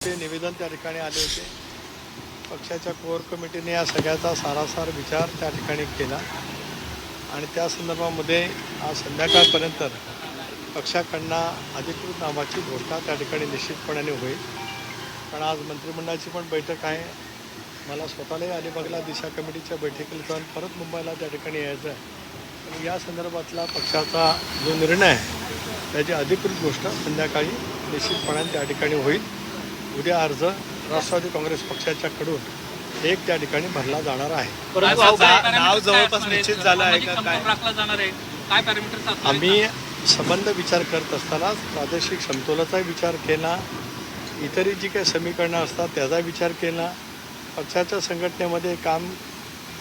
ते निवेदन त्या ठिकाणी आले होते। पक्षाच्या कोर कमिटीने या सगळ्याचा सारासार विचार त्या ठिकाणी केला आणि त्या संदर्भामध्ये आज संध्याकाळपर्यंत पक्षाकडनं अधिकृत नावाची घोषणा त्या ठिकाणी निश्चितपणाने होईल। पण आज मंत्रिमंडळाची पण बैठक आहे। मला स्वतःलाही अलिबागला दिशा कमिटीच्या बैठकीला जाऊन परत मुंबईला त्या ठिकाणी यायचं आहे आणि या संदर्भातला पक्षाचा जो निर्णय आहे त्याची अधिकृत घोषणा संध्याकाळी निश्चितपणाने त्या ठिकाणी होईल। उद्या अर्ज राष्ट्रवादी काँग्रेस पक्षाच्याकडून एक त्या ठिकाणी भरला जाणार आहे। परंतु नाव जवळपास निश्चित झालं आहे का काय राखला जाणार आहे? काय पॅरामीटर्स आम्ही संबंध विचार करत असताना प्रादेशिक समतोलाचा विचार केला, इतरही जी काही समीकरणं असतात त्याचा विचार केला, पक्षाच्या संघटनेमध्ये काम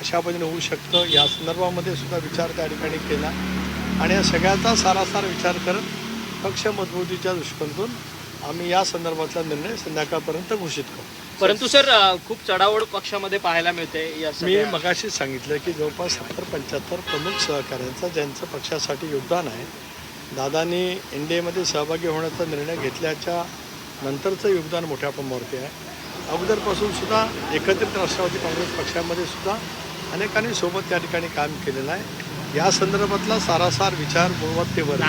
अशा पद्धतीने होऊ शकतं या संदर्भामध्ये सुद्धा विचार त्या ठिकाणी केला आणि या सगळ्याचा सारासार विचार करत पक्ष मजबूतीच्या दृष्टिकोनातून आम्ही या संदर्भातला निर्णय संध्याकाळपर्यंत घोषित करू। परंतु सर खूप चढाओढ पक्षामध्ये पाहायला मिळते। मी मगाशी सांगितलं की जवळपास 70-75 प्रमुख सहकाऱ्यांचं ज्यांचं पक्षासाठी योगदान आहे, दादांनी एनडीएमध्ये सहभागी होण्याचा निर्णय घेतल्याच्या नंतरचं योगदान मोठ्या प्रमाणावरती आहे। अगोदरपासून सुद्धा एकत्रित राष्ट्रवादी काँग्रेस पक्षामध्ये सुद्धा अनेकांनी सोबत त्या ठिकाणी काम केलेलं आहे। या संदर्भातला सारासार विचार गुणवत्तेवर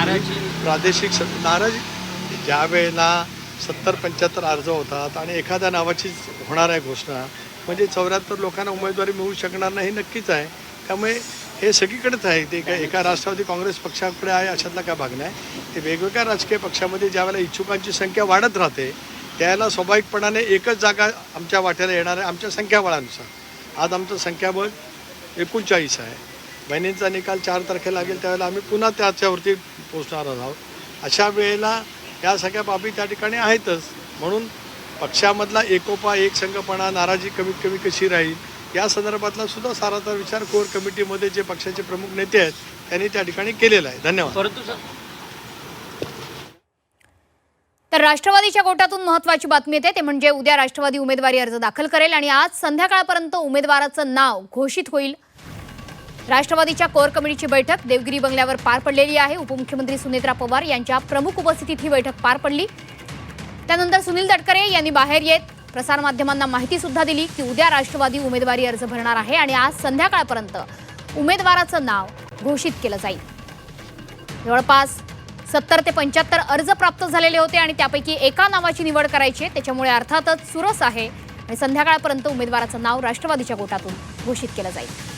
प्रादेशिक नाराजी ज्या वेळेला 70-75 अर्ज होतात आणि एखाद्या नावाचीच होणार आहे घोषणा म्हणजे 74 लोकांना उमेदवारी मिळू शकणार नाही नक्कीच आहे। त्यामुळे हे सगळीकडेच आहे, ते काय एका राष्ट्रवादी काँग्रेस पक्षाकडे आहे अशातला काय भाग नाही। ते वेगवेगळ्या राजकीय पक्षामध्ये ज्यावेळेला इच्छुकांची संख्या वाढत राहते त्यावेळेला स्वाभाविकपणाने एकच जागा आमच्या वाट्याला येणार आहे आमच्या संख्याबळानुसार। आज आमचं संख्याबळ 39 आहे। बहिणींचा निकाल 4 तारखेला लागेल त्यावेळेला आम्ही पुन्हा त्याच्यावरती पोचणार आहोत। अशा वेळेला या सगळ्या बाबी त्या ठिकाणी आहेतच, म्हणून पक्षामधला एकोपा एकसंघपणा नाराजी कमीत कमी कशी राहील या संदर्भातला सुद्धा सारासार विचार कोर कमिटीमध्ये जे पक्षाचे प्रमुख नेते आहेत त्यांनी त्या ठिकाणी केलेला आहे। धन्यवाद। परंतु सर तर राष्ट्रवादीच्या कोट्यातून महत्त्वाची बातमी येते ते म्हणजे उद्या राष्ट्रवादी उमेदवारी अर्ज दाखल करेल आणि आज संध्याकाळपर्यंत उमेदवाराचं नाव घोषित होईल। राष्ट्रवादीच्या कोर कमिटीची बैठक देवगिरी बंगल्यावर पार पडलेली आहे। उपमुख्यमंत्री सुनेत्रा पवार यांच्या प्रमुख उपस्थितीत ही बैठक पार पडली। त्यानंतर सुनील तटकरे यांनी बाहेर येत प्रसारमाध्यमांना माहिती सुद्धा दिली की उद्या राष्ट्रवादी उमेदवारी अर्ज भरणार आहे आणि आज संध्याकाळपर्यंत उमेदवाराचं नाव घोषित केलं जाईल। जवळपास 70 ते 75 अर्ज प्राप्त झालेले होते आणि त्यापैकी एका नावाची निवड करायची आहे, त्याच्यामुळे अर्थातच चुरस आहे आणि संध्याकाळपर्यंत उमेदवाराचं नाव राष्ट्रवादीच्या गोटातून घोषित केलं जाईल।